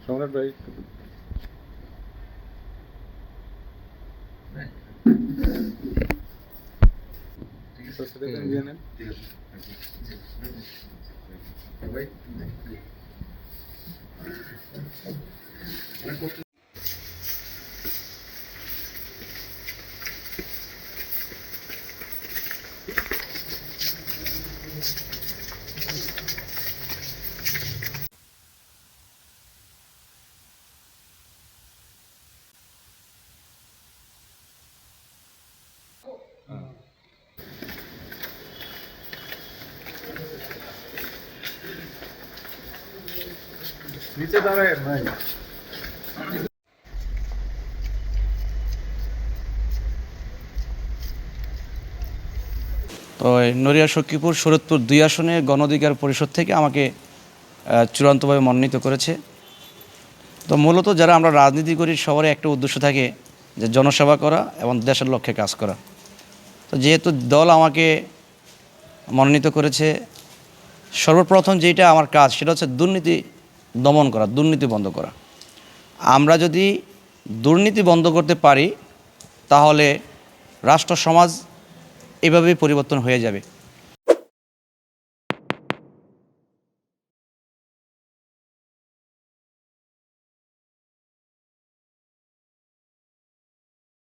সম্রাট ভাই, দিয়ে নেন। নিচে দাঁড়ায় ভাই। তো নড়িয়া সখীপুর শরৎপুর ২ আসনে গণ অধিকার পরিষদ থেকে আমাকে চূড়ান্তভাবে মনোনীত করেছে। তো মূলত যারা আমরা রাজনীতি করি সবারই একটা উদ্দেশ্য থাকে যে জনসেবা করা এবং দেশের লক্ষ্যে কাজ করা। তো যেহেতু দল আমাকে মনোনীত করেছে, সর্বপ্রথম যেটা আমার কাজ সেটা হচ্ছে দুর্নীতি দমন করা, দুর্নীতি বন্ধ করা। আমরা যদি দুর্নীতি বন্ধ করতে পারি তাহলে রাষ্ট্র সমাজ এভাবেই পরিবর্তন হয়ে যাবে।